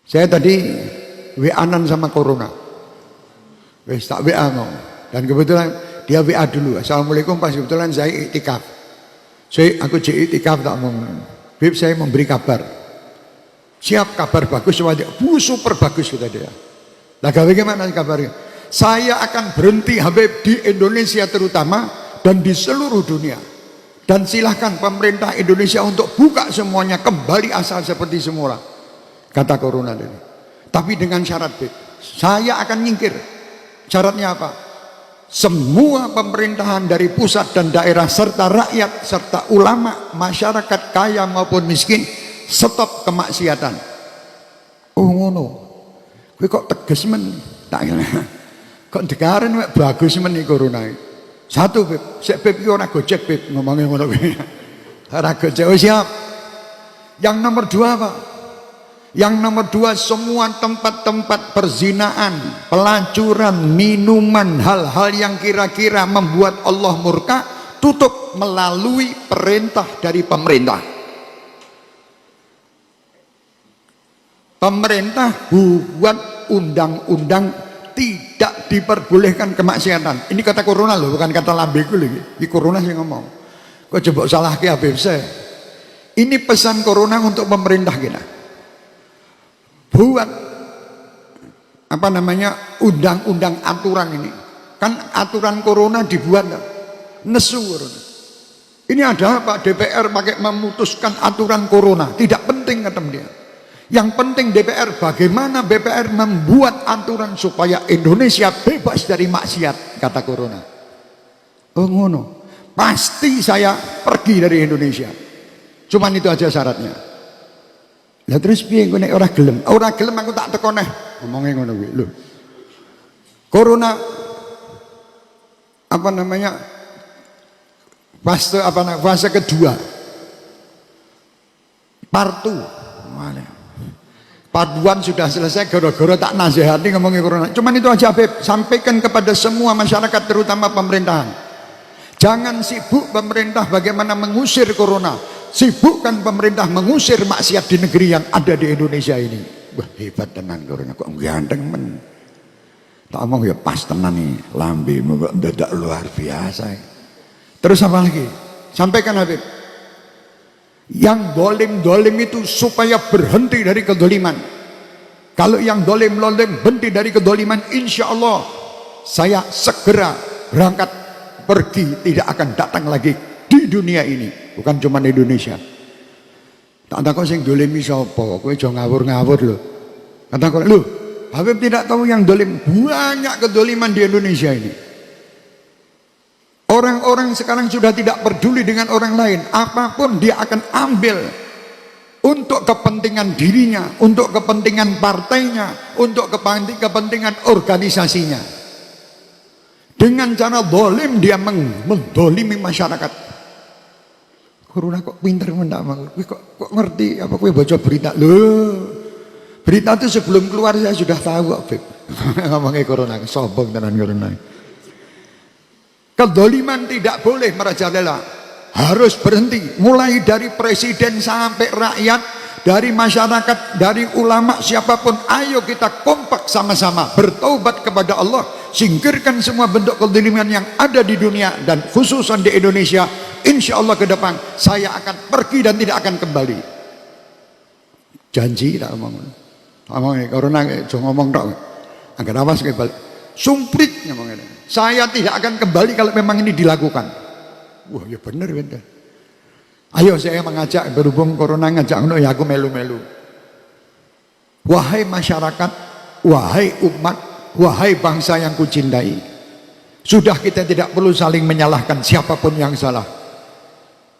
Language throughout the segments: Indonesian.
Saya tadi WA-an sama Corona. Wes tak WA mau. Dan kebetulan dia WA dulu. Assalamualaikum Pak, kebetulan saya iktikaf. Aku iktikaf tak mau. Bib, saya memberi kabar. Siap, kabar bagus. Super bagus kata dia. Nah, bagaimana kabarnya? Saya akan berhenti Habib di Indonesia terutama dan di seluruh dunia. Dan silahkan pemerintah Indonesia untuk buka semuanya kembali asal seperti semula. Kata Corona tadi. Tapi dengan syarat, Bib, saya akan nyingkir. Syaratnya apa? Semua pemerintahan dari pusat dan daerah serta rakyat serta ulama, masyarakat kaya maupun miskin, stop kemaksiatan. Oh ngono. Kowe kok tegas men? Tak kok degaren mek bagus men iki Corona. Satu, Bib, sik Bib iki ora gojek, Bib, ngomongnya ngono kuwi. Ora gojek. Oh siap. Yang nomor dua apa? Yang nomor dua, semua tempat-tempat perzinaan, pelacuran, minuman, hal-hal yang kira-kira membuat Allah murka, tutup melalui perintah dari pemerintah. Pemerintah buat undang-undang tidak diperbolehkan kemaksiatan. Ini kata Corona loh, bukan kata lambeku lagi. Ini Corona sih ngomong. Kok coba salah ke Habib saya. Ini pesan Corona untuk pemerintah kita. Buat apa namanya undang-undang aturan ini. Kan aturan Corona dibuat nesu. Ini ada apa? DPR pakai memutuskan aturan Corona. Tidak penting kata dia. Yang penting DPR, bagaimana DPR membuat aturan supaya Indonesia bebas dari maksiat, kata Corona. Oh ngono. Pasti saya pergi dari Indonesia. Cuman itu aja syaratnya. Lah terus piye nek ora gelem? Ora gelem aku tak teko neh. Ngomongnya ngono kuwi. Lho. Corona apa namanya? Fase kedua. Part 2. Part 1 sudah selesai, gara-gara tak nasihati ngomongin Corona. Cuman itu aja, Beb. Sampaikan kepada semua masyarakat, terutama pemerintahan. Jangan sibuk pemerintah bagaimana mengusir Corona. Sibukkan pemerintah mengusir maksiat di negeri yang ada di Indonesia ini. Wah, hebat tenan Corona, kok ganteng men. Tak omong ya pas tenan nih, lambemu kok mendadak luar biasa. Terus apa lagi? Sampaikan Habib. Yang dolim itu supaya berhenti dari kedoliman. Kalau yang dolim berhenti dari kedoliman, insya Allah saya segera berangkat pergi, tidak akan datang lagi di dunia ini. Bukan cuma di Indonesia. Tak ada kok sing dolimi sapa, kowe aja ngawur-ngawur lho. Kata kok, lho, Habib tidak tahu yang dolim, banyak kedoliman di Indonesia ini. Orang-orang sekarang sudah tidak peduli dengan orang lain. Apapun dia akan ambil untuk kepentingan dirinya, untuk kepentingan partainya, untuk kepentingan organisasinya. Dengan cara dolim dia mendolimi masyarakat. Corona kok pinter mendak kok ngerti apa kowe baca berita. Loh, berita itu sebelum keluar saya sudah tahu kok, Beb. Ngomongnya Corona, sombong tenan Corona. Kedoliman tidak boleh merajalela, harus berhenti. Mulai dari presiden sampai rakyat, dari masyarakat, dari ulama, siapapun, ayo kita kompak sama-sama bertaubat kepada Allah, singkirkan semua bentuk kedoliman yang ada di dunia dan khususan di Indonesia. Insya Allah ke depan saya akan pergi dan tidak akan kembali. Janji tak ngomong. Ngomong Corona jangan ngomong tok. Agar awas ke balik. Sumprit ngomongnya. Saya tidak akan kembali kalau memang ini dilakukan. Wah, ya benar. Ayo saya mengajak, berhubung Corona ngajak ngono ya aku melu-melu. Wahai masyarakat, wahai umat, wahai bangsa yang kucintai. Sudah kita tidak perlu saling menyalahkan siapapun yang salah.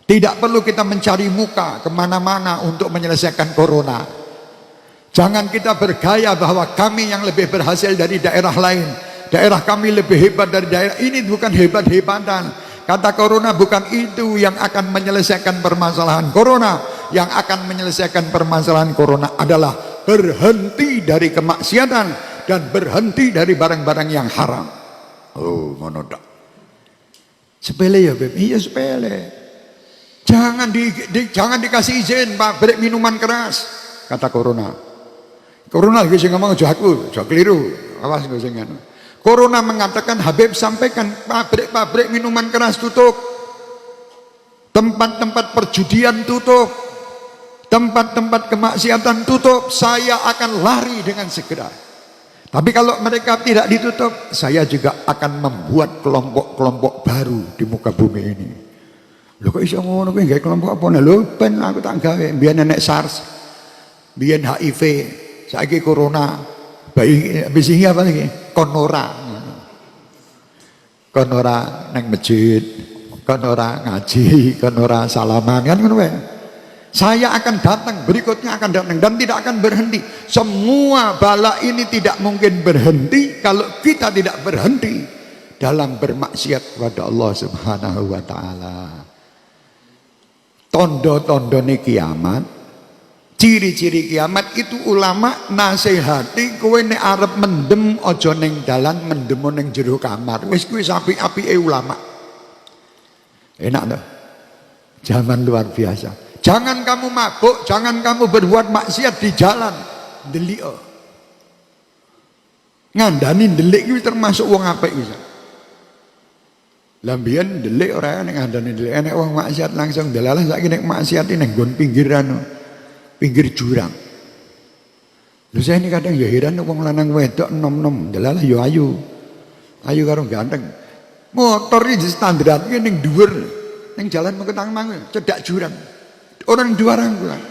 Tidak perlu kita mencari muka kemana-mana untuk menyelesaikan Corona. Jangan kita bergaya bahwa kami yang lebih berhasil dari daerah lain. Daerah kami lebih hebat dari daerah ini. Bukan hebat-hebatan. Kata Corona bukan itu yang akan menyelesaikan permasalahan Corona. Yang akan menyelesaikan permasalahan Corona adalah berhenti dari kemaksiatan dan berhenti dari barang-barang yang haram. Oh, ngono dak. Sepele ya, Beb. Iya sepele. Jangan dikasih izin Pak break minuman keras, kata Corona. Corona lagi sing ngomong aja aku, aja keliru. Awas gue sing ngono. Corona mengatakan Habib sampaikan pabrik-pabrik minuman keras tutup. Tempat-tempat perjudian tutup. Tempat-tempat kemaksiatan tutup. Saya akan lari dengan segera. Tapi kalau mereka tidak ditutup, saya juga akan membuat kelompok-kelompok baru di muka bumi ini. Lho kok iso ngono kuwi gawe kelompok apa nah lho ben aku tak gawe biyen nek SARS, biyen HIV, saiki corona, bayi bisi apa lagi? Konora. Konora nang masjid, konora ngaji, konora salaman kan ngono wae. Saya akan datang, berikutnya akan datang dan tidak akan berhenti. Semua bala ini tidak mungkin berhenti kalau kita tidak berhenti dalam bermaksiat kepada Allah Subhanahu wa taala. Tondo-tondone kiamat, ciri-ciri kiamat itu ulama nasihati kowe nek arep mendem aja ning dalan, mendem ning jero kamar. Wis kuwi apike ulama. Enak toh? Zaman luar biasa. Jangan kamu mabuk, jangan kamu berbuat maksiat di jalan. Delik. Ngandani delik kuwi termasuk wong apik bisa. Lah mbiyen delik ora nek ngandani delik enek wong maksiat langsung delalah saiki nek maksiat ning nggon pinggiran, pinggir jurang. Lho saya ini kadang ya heran wong lanang wedok enom-enom delalah ya ayu. Ayu karo ganteng. Motor iki standaratke ning dhuwur, ning jalan Meketang-mang cedak jurang. Orang dua rangkulan.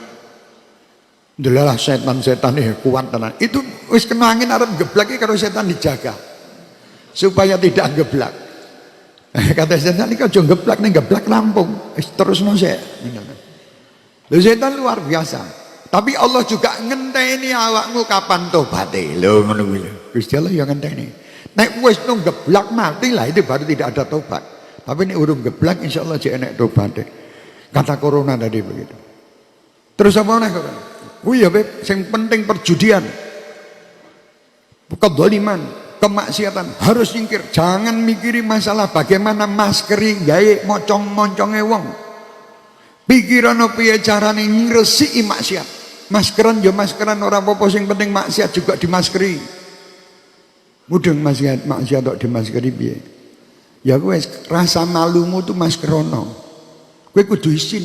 Delalah setan-setan kuat tenan. Itu wis kena angin arep geblak karo setan dijaga. Supaya tidak geblak. Kata setan iki aja geblak ning geblak rampung. Wis terusno sik. Lho setan luar biasa. Tapi Allah juga ngenteni awakmu kapan tobaté. Lho ngono kuwi lho. Gusti Allah ya ngenteni. Nek wis nang geblak mati lah itu baru tidak ada tobat. Tapi nek urung geblak insyaallah jek enek tobaté. Kata corona tadi begitu. Terus apa nih kata? Wih ya beb, yang penting perjudian, kezaliman, kemaksiatan harus singkir. Jangan mikiri masalah bagaimana maskeri gawe mocong-monconge wong. Pikiran piye carane ngresiki maksiat. Maskeran ya maskeran ora apa-apa sing penting maksiat juga dimaskeri. Mudeng maksiat kok dimaskeri piye? Ya kowe rasa malumu tuh maskerono. Kowe kudu isin.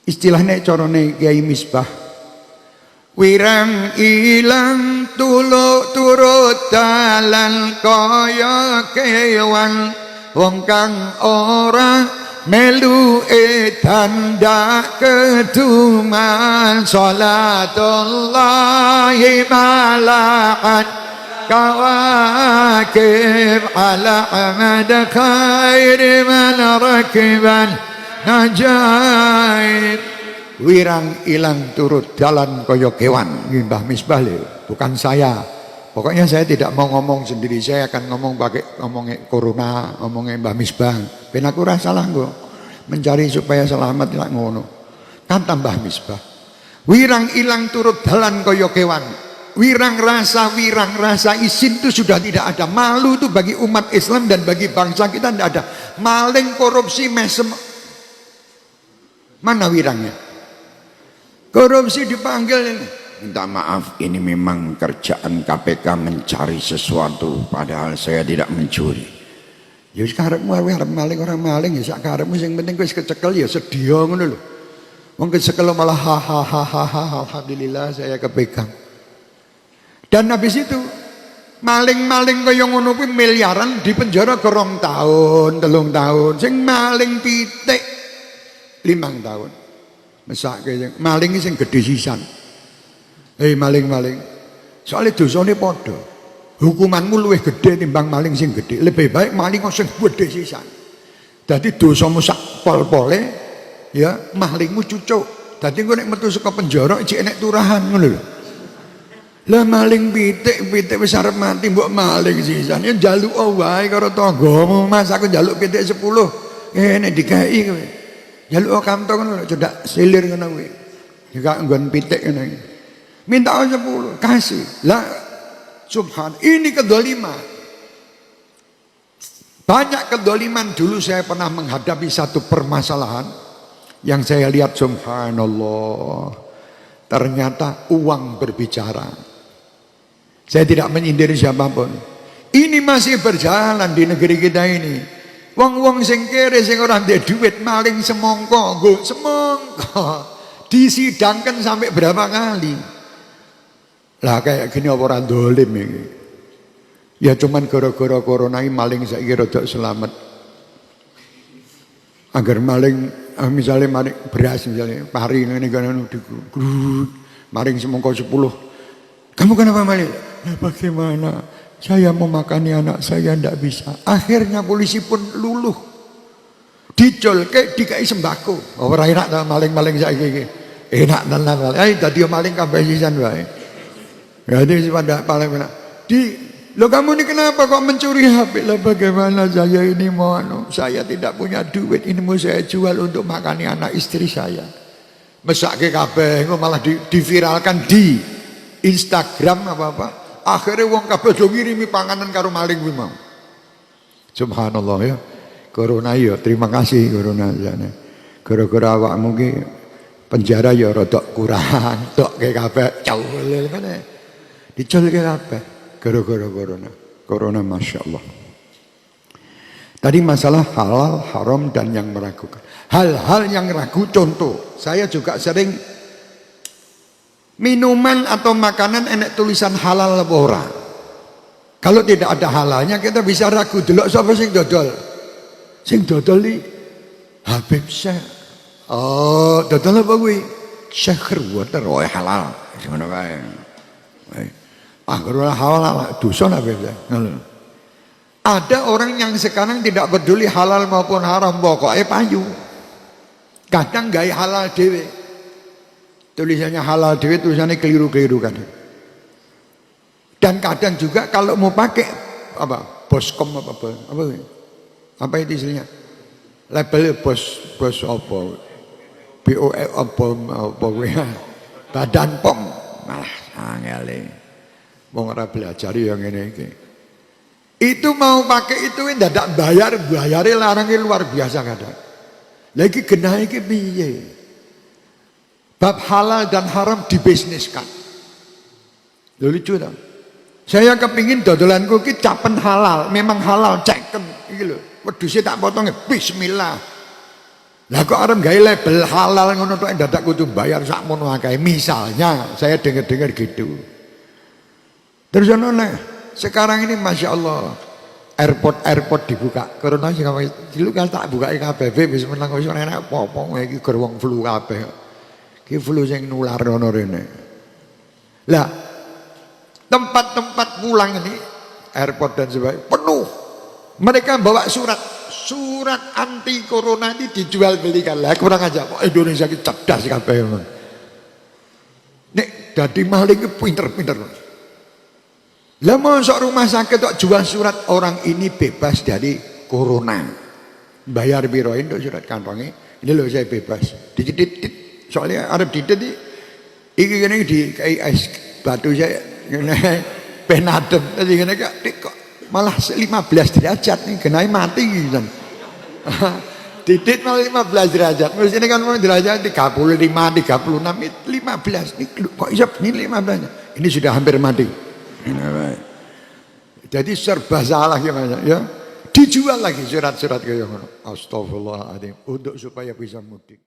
Istilahnya carane Kiai Misbah. Wirang ilang turut dalan kaya kewan wong kang ora melu tanda keduman salatullahi malakat kawakib ala amad khair man rakiban najaib. Wirang ilang turut jalan kaya kewan. Mbah Misbah bukan saya. Pokoknya saya tidak mau ngomong sendiri. Saya akan ngomong pakai ngomongnya corona, ngomongnya Mbah Misbah. Ben aku ora salah kok. Mencari supaya selamat lak ngono. Kata Mbah Misbah. Wirang ilang turut jalan kaya kewan. Wirang rasa isin itu sudah tidak ada. Malu itu bagi umat Islam dan bagi bangsa kita tidak ada. Maling, korupsi, mesem. Mana wirangnya? Korupsi dipanggil, minta maaf ini memang kerjaan KPK mencari sesuatu padahal saya tidak mencuri. Ya karepmu arep maling orang maling ya sak karepmu sing penting wis kecekel ya sedia ngono lho. Wong kecekel malah hahaha alhamdulillah saya kepegang. Dan habis itu maling-maling kaya ngono kuwi miliaran di penjara 2 tahun, 3 tahun. Sing maling pitik 5 tahun. Mesake maling sing gedhe sisan. Maling-maling. Soale dosane padha. Hukumanmu luwih gedhe timbang maling sing gedhe. Lebih baik maling sing gedhe sisan. Dadi dosamu sak pol-pole ya, malingmu cucuk. Dadi engko nek metu saka penjara iki enek turahan ngono lho. Lah maling pitik wis arep mati mbok maling sisan. Ya njaluk wae karo tanggamu, Mas aku njaluk pitik 10. Nek dikai kowe. Jaluk kantong ngono cedak silir ngono kuwi. Juga nggon pitik ngono. Minta 10, kasih. Lah subhan, ini kedzaliman. Banyak kedzaliman dulu saya pernah menghadapi satu permasalahan yang saya lihat subhanallah. Ternyata uang berbicara. Saya tidak menyindir siapapun. Ini masih berjalan di negeri kita ini. Wong-wong sing kere sing ora ndek duit maling semongko, nggo semongko. Disidangkan sampai berapa kali. Lah kayak gini apa ora dolim iki. Ya cuman gara-gara corona ini maling saiki rada selamat. Agar maling misalnya maling beras misalnya pari ngene kan maling semongko 10. Kamu kenapa maling? Nah, bagaimana? Saya mau makani anak saya ndak bisa. Akhirnya polisi pun luluh. Dicolke dikai sembako. Ora enak ta maling-maling saiki iki. Enak tenan. Ayo dadi maling kabeh sisan wae. Jadi pada paling enak. Loh kamu ini kenapa kok mencuri HP? Lah bagaimana saya ini mau saya tidak punya duit, ini mau saya jual untuk makani anak istri saya. Mesake kabeh malah diviralkan di Instagram apa-apa. Akhirnya wong kabeh do ngirimi panganan karo maling kuwi mau. Subhanallah ya. Corona ya, terima kasih corona jane. Gara-gara awakmu ki penjara ya rada kurang, tok ke kabeh caulil ngene. Diculke kabeh. Gara-gara corona Masya Allah. Tadi masalah halal, haram dan yang meragukan. Hal-hal yang ragu contoh. Saya juga sering minuman atau makanan enek tulisan halal apa ora. Kalau tidak ada halalnya kita bisa ragu. Delok sapa sing dodol. Sing dodol iki Habib Syekh. Oh, dodol apa kuwi? Syekh water halal. Ngono kae. Kalau halal dosa apa ya? Ada orang yang sekarang tidak peduli halal maupun haram, pokoknya payu. Kadang gaya halal dewe. Tulisannya halal dewe, tulisannya keliru-keliru kan. Dan kadang juga kalau mau pakai apa? Boskom apa itu istilahnya? Label bos apa? BOE apa Badan POM malah angel. Wong ora belajar yang ini iki. Itu mau pakai itu dadak bayare larangnya luar biasa kadang. Lagi genah iki piye? Bab halal dan haram dibisniskan. Lho lucu ta? Saya kepingin dodolanku iki capen halal, memang halal ceken iki lho. Wedhuse tak potong bismillah. Lah kok arep gawe label halal ngono tok dadak kudu bayar sakmono akeh. Misalnya saya dengar-dengar gitu. Terus sekarang ini Masya Allah airport dibuka karena sih dulu kan tak buka KBB bisa menang wis ora enak apa-apa iki gerwong flu kabeh. Iki flu sing nular ono rene. Lah tempat-tempat pulang ini airport dan sebagainya penuh. Mereka bawa surat anti corona ini dijual belikan. Lah kurang aja kok Indonesia iki cerdas kabeh. Nek dadi maling pinter-pinter. Lah mosok rumah sakit kok jual surat orang ini bebas dari corona. Bayar piro untuk surat kantongnya. Ini loh saya bebas. Dicedit soalnya arep dicedit iki kene di KIS batu saya ngene penadem. Tadi ngene kok malah 15 derajat nih kenai mati gitu. Didit malah 15 derajat. Terus ini kan derajat 35, 36, 15 nih kok iso ini 15. Ini sudah hampir mati. Jadi serba salah ya. Dijual lagi surat-surat kayak ngono. Astagfirullahaladzim untuk supaya bisa mudik.